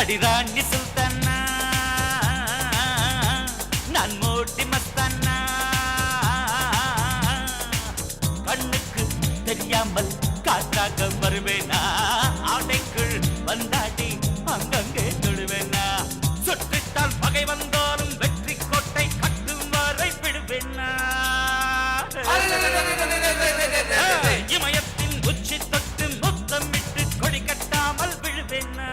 அடிராணி சுல்தானா நான் மோட்டி மஸ்தானா கண்ணுக்கு தெரியாமல் காற்றாக வருவேனா ஆடைக்குள் வந்தாடி அங்கங்கே தொடுவேனா சுற்றிட்டால் பகை வந்தாலும் வெற்றி கோட்டை கட்டும் வரை விடுவேனா இமயத்தின் உச்சி தொட்டு முத்தமிட்டு கொடி கட்டாமல் விழுவேனா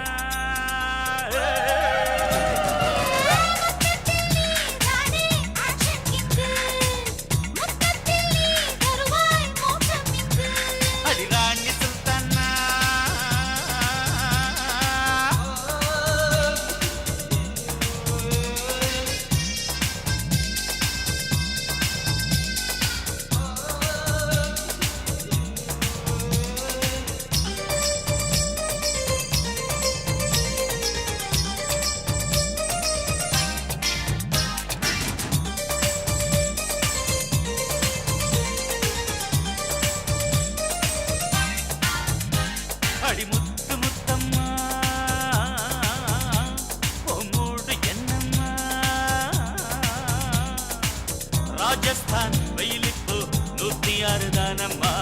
ராஜஸ்தான் வெயிலுக்கு 106 தானம்மா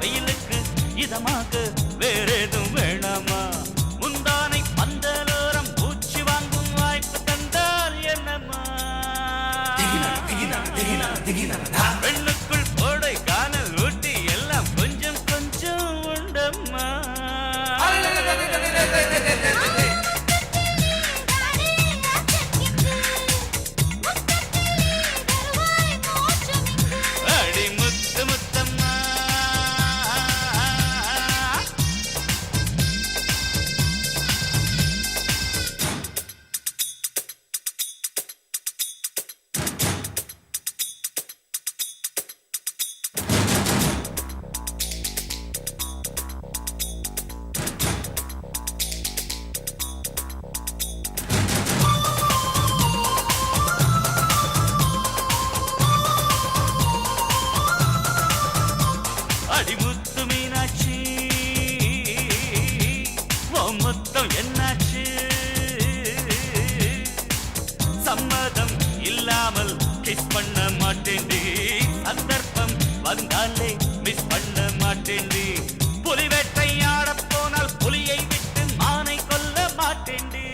வெயிலுக்கு இதமாக வேறேதும் வேணாமா முந்தானை பந்தலோரம் பூச்சி வாங்கும் வாய்ப்பு தந்தால் என்னம்மா பெண்ணுக்குள் போடை காணல் ஊட்டி எல்லாம் கொஞ்சம் கொஞ்சம் உண்டம்மா அடிமுத்து மீனாட்சி மொத்தம் என்னாச்சு சம்மதம் இல்லாமல் கிஸ் பண்ண மாட்டேன்டி சந்தர்ப்பம் வந்தாலே மிஸ் பண்ண மாட்டேன்டி புலி வேட்டையாட போனால் புலியை விட்டு மானை கொல்ல மாட்டேன்டி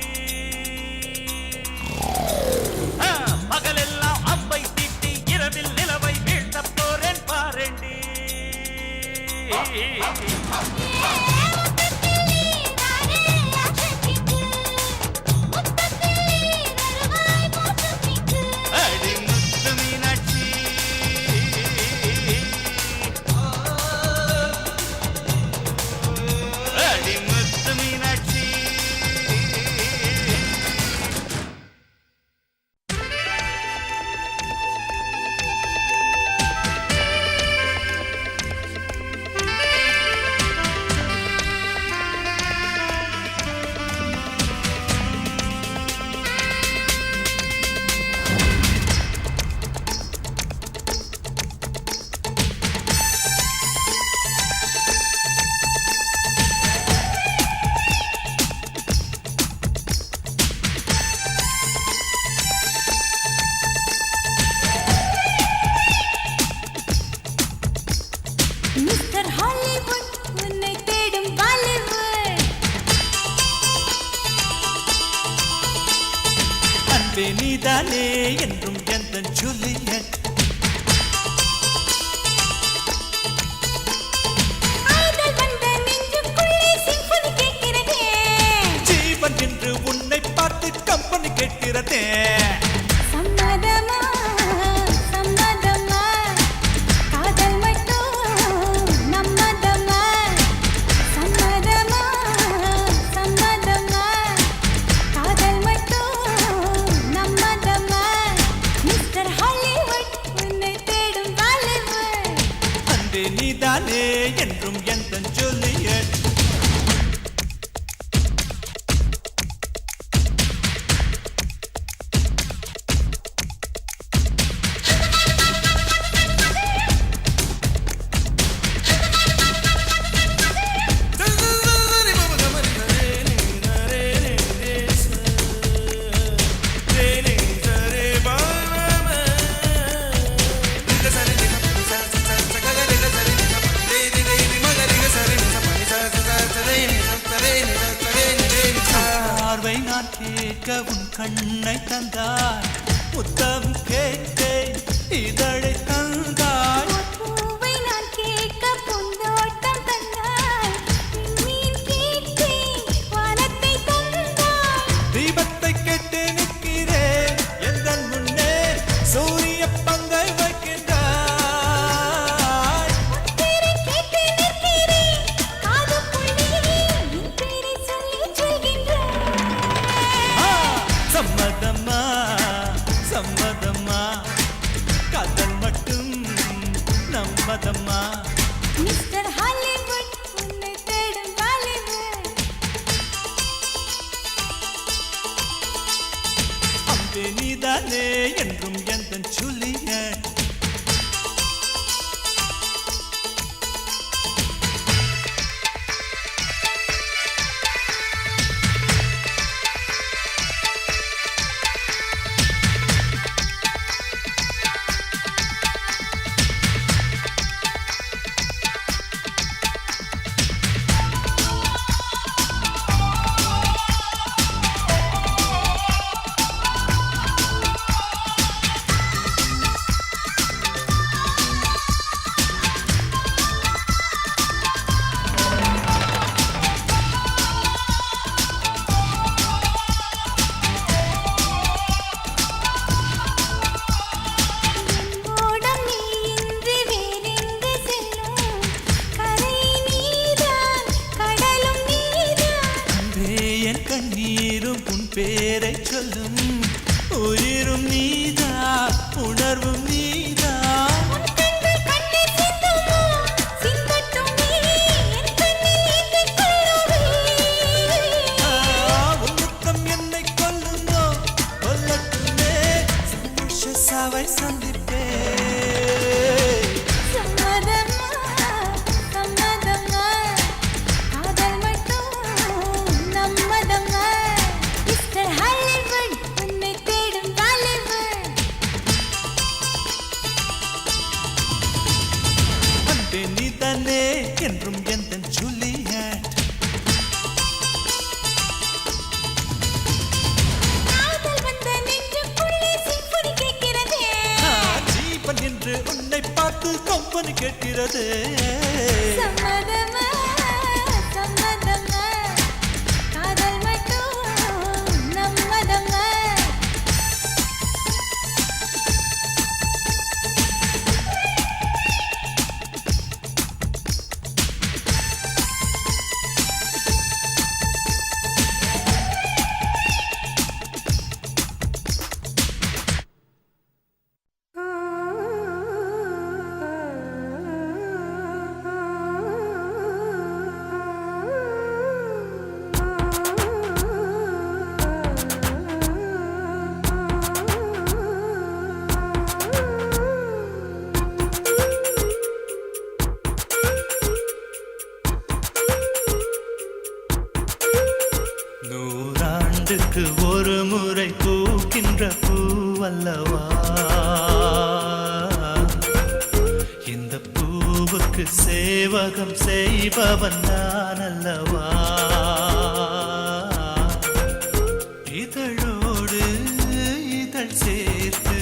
பகலெல்லாம் அம்பை தீட்டி இரவில் நிலவை வீழ்த்த போறேன் பாரேண்டி அடிமுத்து மீனாட்சி அடிமுத்து மீனாட்சி நீதானே என்றும் எந்த ஜூலியட் ஜீவன் என்று உன்னை பார்த்து கம்பெனி கேட்கிறதே நீதானே என்றும் எந்த ஜூலியட் உன் கண்ணை தந்தாய் முத்தம் கேட்டேன் இதழை தந்தாய் பூவை நான் கேட்க பூந்தோட்டம் தந்தாய் மீன் கேட்டேன் வானத்தை தந்தாய் தீபத்தை கேட்டு நிற்கிறேன் எந்தன் முன்னே சூரிய பங்கை வைக்கின்றாய் பேரை கேட்டு நிற்கிறேன் காதுக்குள்ளே என் பேரை சொல்லி சொல்கின்றாய் சம்மதம்மா சம்மதம்மா காதல் மட்டும் நம்பதம்மா மிஸ்டர் ஹாலிவுட் உன்னை தேடும் பாலிவுட் அம்பே நீதானே என்றும் எந்தன் ஜூலியட் ஓடம் நீ இன்றி வேறெங்கு செல்லும் கரை நீதான் கடலும் நீதான் அன்பே என் கண்ணீரும் உன் பேரை சொல்லும் உயிரும் நீதா உணர்வும் நீதா உன் கண்கள் கண்ணீர் சிந்துமோ சிந்தட்டும் நீ என் கண்ணில் நீந்திக் கொள்ளுவே உன் முத்தம் என்னை கொல்லுமோ கொல்லட்டுமே சந்தோஷ சாவை சந்திப்பே சம்மதம்மா சம்மதம்மா காதல் மட்டும் நம்மதம்மா மிஸ்டர் ஹாலிவுட் உன்னை தேடும் பாலிவுட் அன்பே நீதானே என்றும் எந்தன் ஜூலியட் காதல் வந்த நெஞ்சுக்குள்ளே சிம்பொனி கேட்கிறதே ஜீவன் என்று உன்னை பார்த்து கொம்பனு கேட்கிறது சம்மதம்மா சம்மதம்மா காதல் மட்டும் நம்மதம்மா நூறாண்டுக்கு ஒரு முறை பூக்கின்ற பூவல்லவா இந்த பூவுக்கு சேவகம் செய்பவன் நான் அல்லவா இதழோடு இதழ் சேர்த்து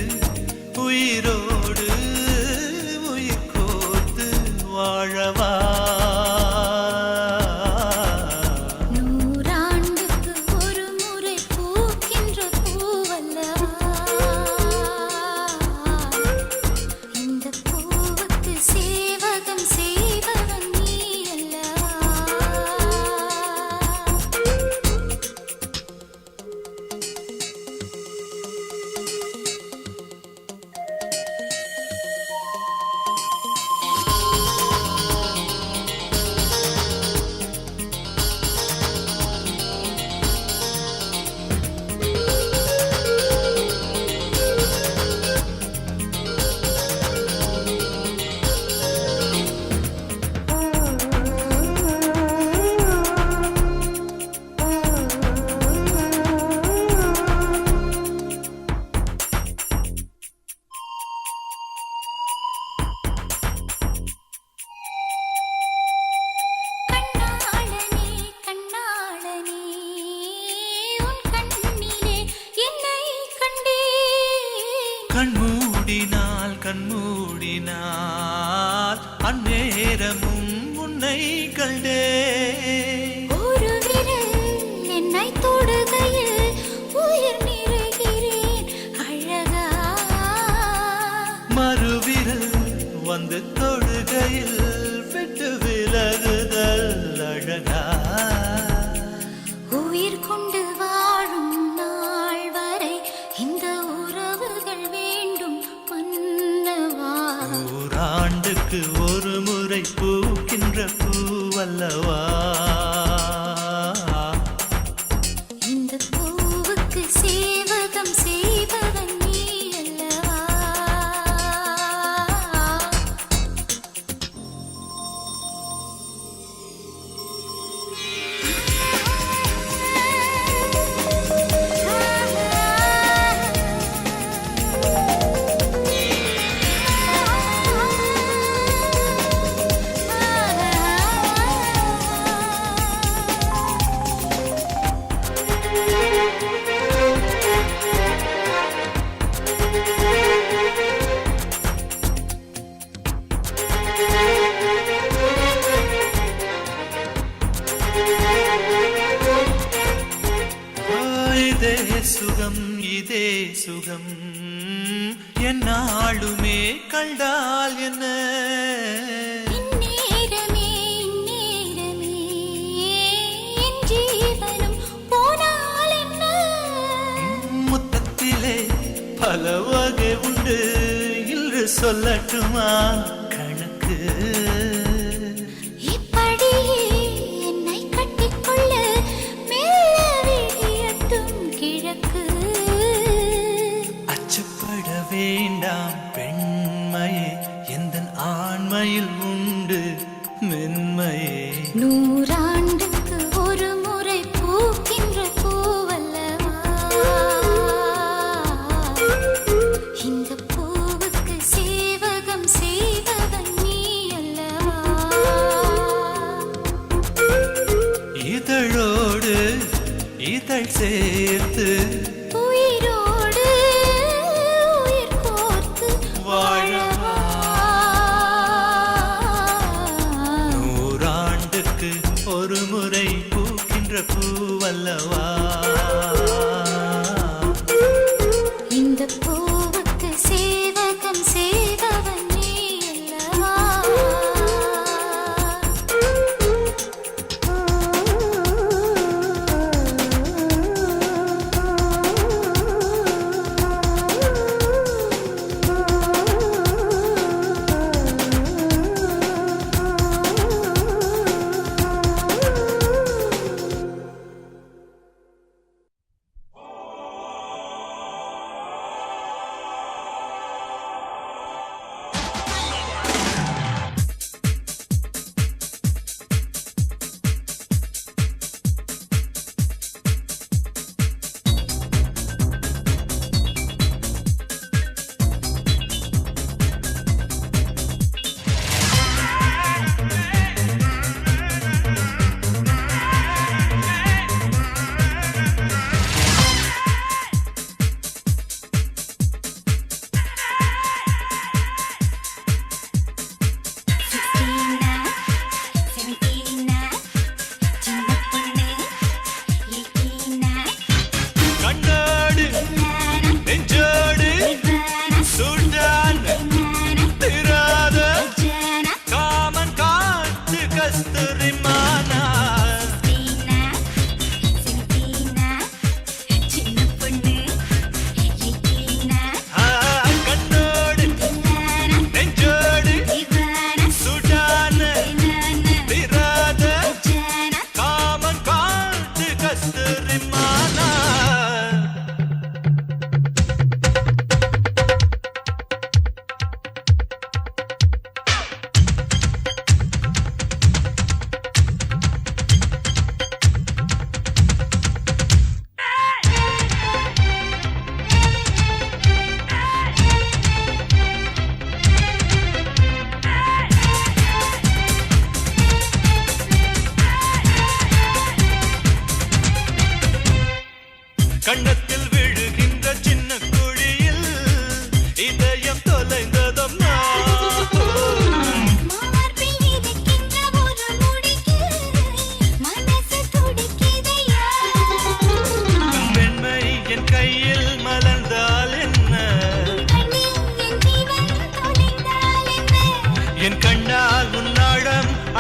உயிரோடு உயிர் கோர்த்து வாழவா நூறாண்டுக்கு ஒரு முறை பூக்கின்ற பூவல்லவா இந்த பூவுக்கு சேவகம் செய்பவன் நீ அல்லவா கண்மூடினால் கண்மூடினால் அந்நேரமும் உன்னை கண்டே ஒரு விரல் என்னை தொடுகையில் உயிர் நிறைகிறேன் அழகா மறுவிரல் வந்து தொடுகையில் விட்டு விலகுதல் அழகா உயிர் கொண்டு வாழும் நாள் வரை இந்த உறவுகள் வேண்டும் மன்னவா ஓராண்டுக்கு ஒரு முறை பூக்கின்ற பூவல்லவா இந்த பூவுக்கு சேவகம் செய்வதன் நீ அல்லவா இதே சுகம் இதே சுகம் என்னாலுமே கண்டால் என்ன இந்நேரமே இந்நேரமே என் ஜீவனும் போனால் என்ன முத்தத்திலே பல வகை உண்டு இன்று சொல்லட்டுமா கணக்கு இப்படியே என்னை கட்டிக்கொள்ள மெல்ல விழியட்டும் கிழக்கு அச்சப்பட வேண்டாம் பெண்மையே எந்தன் ஆண்மையில் உண்டு மென்மையே நூறாண்டுக்கு ஒரு முறை பூக்கின்ற பூவல்லவா இந்த பூவுக்கு சேவகம் செய்வதன் நீ அல்லவா இதழோடு இதழ் சேர்த்து உயிரோடு உயிர் கோர்த்து வாழவா நூறாண்டுக்கு ஒரு முறை பூக்கின்ற பூவல்லவா இந்த பூவுக்கு சேவகம் செய்தவன் நீ அல்லவா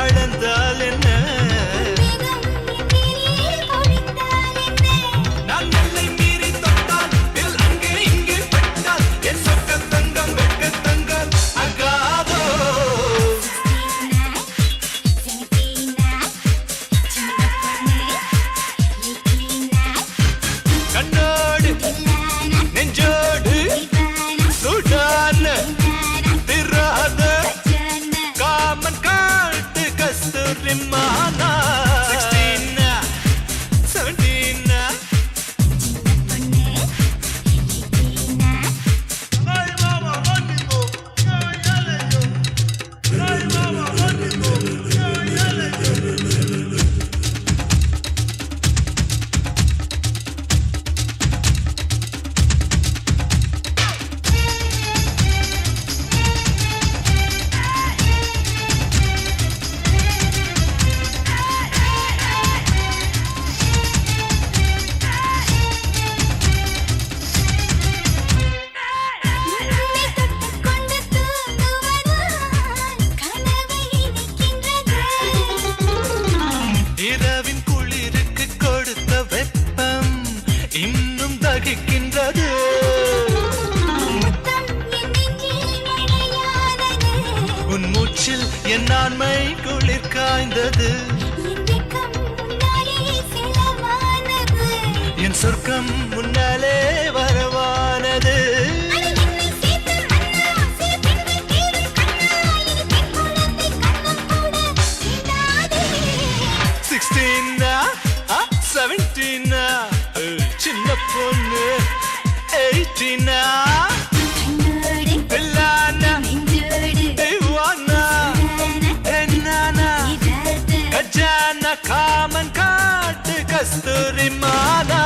வளர்ந்தால் என்ன மேகம் என் மேலே பொழிந்தால் என்ன நான் எல்லை மீறி தொட்டால் அங்கே இங்கே பட்டால் என் சொக்க தங்கம் வெட்க தங்கம் அகாதோ கண்ணோடு நெஞ்சோடு சுடான திராத காமன் காட்டு கஸ்தூரி மானா 16 17 Ay mama bonito yo yale yo Ay mama bonito yo yale yo உன்னை தொட்டுக் கொண்டு தூங்குவதால் கனவை இனிக்கின்றது இரவின் குளிருக்கு கொடுத்த வெப்பம் இன்னும் தகிக்கின்றது முத்தம் என் நெஞ்சில் மழையானது உன் மூச்சில் என் ஆண்மை குளிர் காய்ந்தது என் வெட்கம் உன்னாலே செலவானது என் சொர்க்கம் முன்னாலே வரவானது அட என்னை சேர்த்து அண்ணா சில பெண்கள் தேடும் கண்ணா இது பெண் குழந்தை கண்ணம் கூட தீண்டாதே 16 17 சின்ன பொண்ணு 18 கண்ணோடு பில்லானா நெஞ்சோடு தேவானா என்னானா இதழ்து கஜானா காமன் காட்டு கஸ்தூரி மானா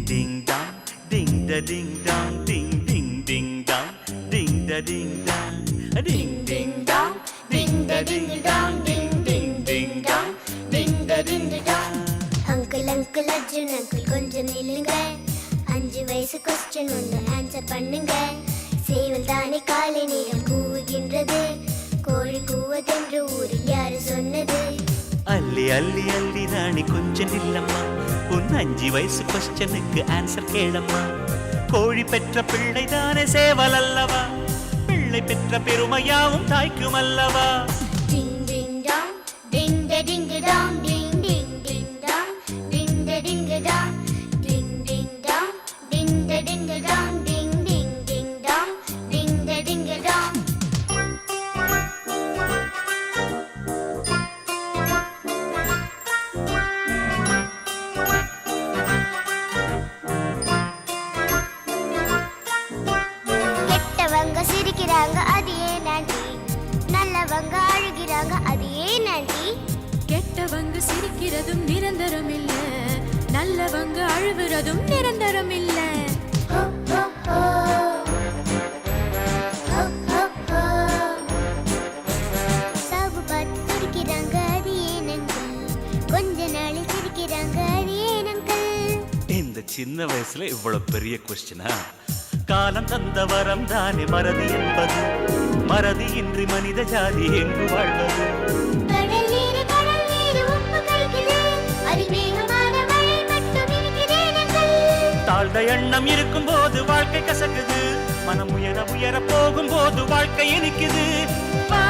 ding dong, ding ding ding dong, ding da ding dong, ding ding dong, ding da ding dong, ding ding ding dong, ding da ding dong. Uncle uncle Arjun uncle கொஞ்சம் நில்லுங்க 5 வயசு கொஸ்டின் ஒன்று ஆன்சர் பண்ணுங்க சேவல் தானே காலை நேரம் கூவுகின்றது கோழி கூவதென்று ஊரில் யாரு சொன்னது அள்ளி அள்ளி அள்ளி ராணி கொஞ்சம் இல்லம்மா உன் 5 வயசு கொஸ்டனுக்கு ஆன்சர் கேளம்மா கோழி பெற்ற பிள்ளை தானே சேவல் அல்லவா பிள்ளை பெற்ற பெருமையாவும் தாய்க்கும் அல்லவா டிங் டிங் டாங் டிங் ட டிங் டாங் டிங் டிங் டிங் டாங் டிங் ட டிங் டாங் டிங் டிங் டாங் டிங் ட டிங் டாங் டிங் டிங் டிங் டாங் டிங் ட டிங் டாங் கெட்டவங்க சிரிக்கிறாங்க அது ஏன் ஆண்டி நல்லவங்க அழுகிறாங்க அது ஏன் ஆண்டி கெட்டவங்க சிரிக்கிறதும் நிரந்தரம் இல்ல நல்லவங்க அழுவுறதும் நிரந்தரம் இல்ல ஹோ ஹோ ஹோ ஹோ ஹோ ஹோ சாகு பார்த்து சிரிக்கிறாங்க அது ஏன் அங்கிள் கொஞ்ச நாளில் சிரிக்கிறாங்க அது ஏன் அங்கிள் இந்த சின்ன வயசுல இவ்வளவு பெரிய கொஸ்டினா காலம் தந்த வரம் தானே மறதி என்பது மறதியின்றி மனித ஜாதி எங்கு வாழ்வது? கடல் நீரு உப்பு கலக்குது, அதில் வேகமான மழை மட்டும் இருக்கிறது எண்ணங்கள். தாழ்ந்த எண்ணம் இருக்கும் போது வாழ்க்கை கசக்குது, மனம் உயர உயர போகும் போது வாழ்க்கை இனிக்குது. வா,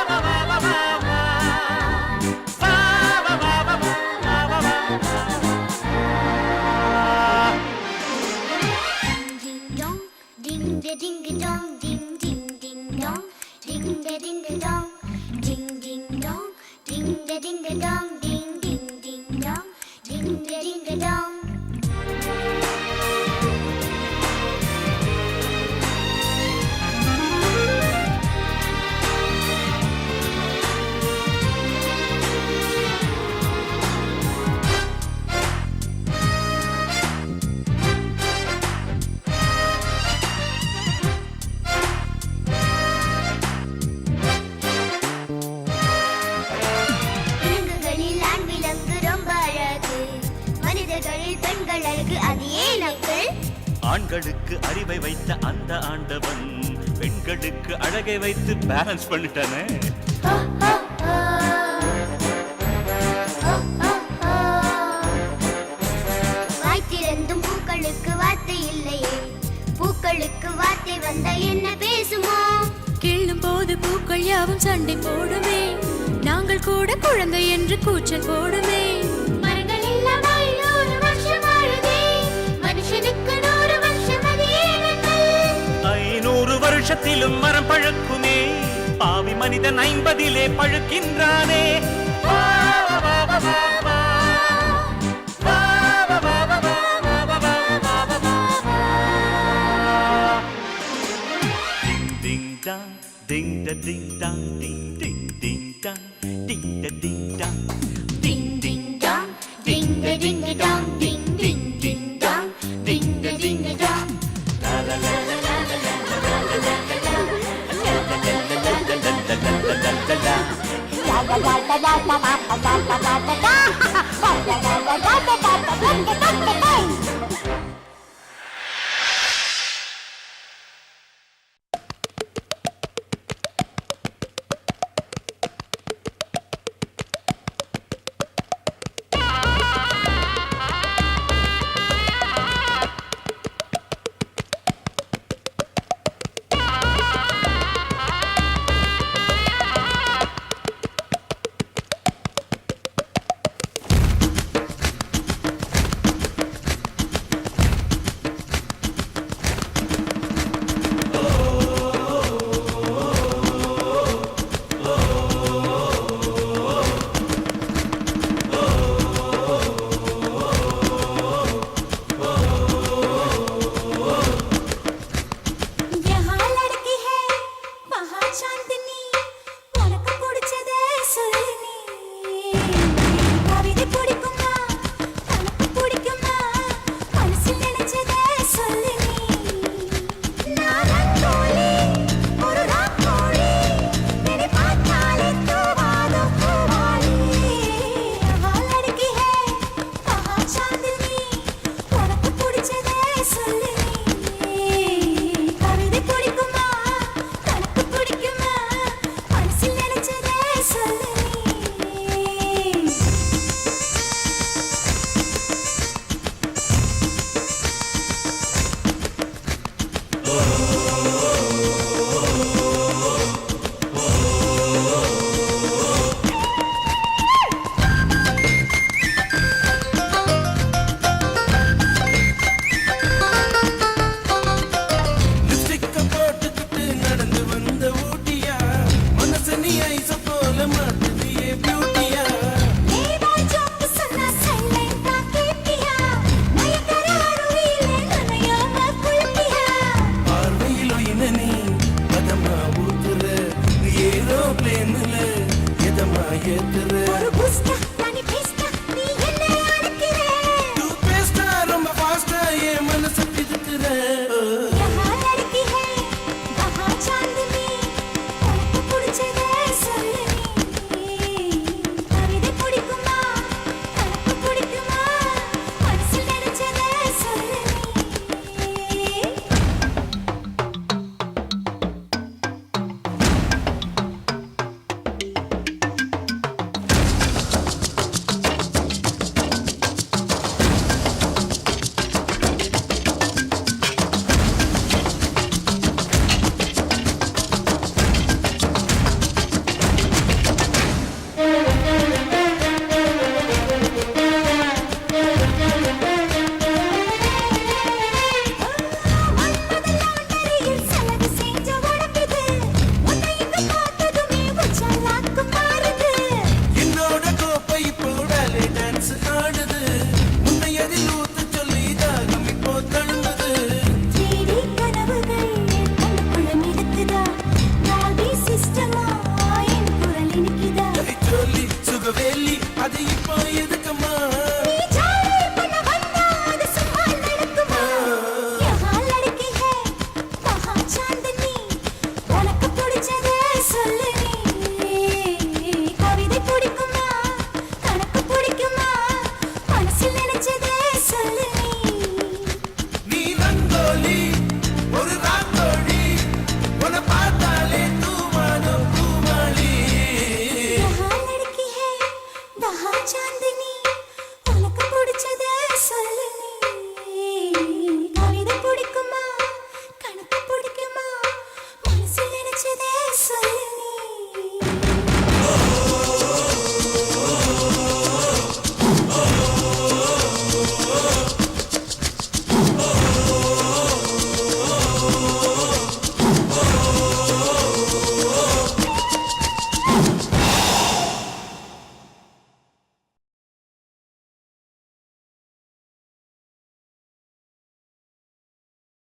வா, வா, வா, வா, வா. வா, வா, வா, வா, வா, வா, வா, வா. Ding dong, ding da ding dong, ding ding ding dong, ding da ding dong, ding ding dong, ding da ding dong, ding ding ding dong, ding da ding dong. விலங்குகளில் ஆண் விலங்கு ரொம்ப அழகு, மனிதர்களில் பெண்கள் அழகு, அது ஏன் அங்கிள்? ஆண்களுக்கு அறிவை வைத்த அந்த ஆண்டவன் பெண்களுக்கு அழகை வைத்து பேலன்ஸ் பண்ணிட்டானே. ஹோ, ஹோ, ஹோ. ஹோ, ஹோ, ஹோ. வாய் திறந்தும் பூக்களுக்கு வார்த்தை இல்லையே, பூக்களுக்கு வார்த்தை வந்தா என்ன பேசுமோ? கிள்ளும் போது பூக்கள் யாவும் சண்டை போடுமே, நாங்கள் கூட குழந்தை என்று கூச்சல் போடுமே. மரங்கள் இல்லாமல் 100 வருஷம் வாழுதே, மனுஷனுக்கு 100 வருஷம் அது ஏன் அங்கிள்? 500 வருஷத்திலும் மரம் பழுக்குமே, பாவி மனிதன் 50லே பழுக்கின்றானே. வா, வா, வா, வா, வா, வா. வா, வா, வா, வா, வா, வா, வா, வா, வா, வா, வா, வா. Ding ding dong, ding da ding dong, ding ding ding dong, ding da ding dong, ding ding dong, Ding da ding da dong, ding ding ding dong, ding da ding da dong. la la la la la la la la la la la la la la la la.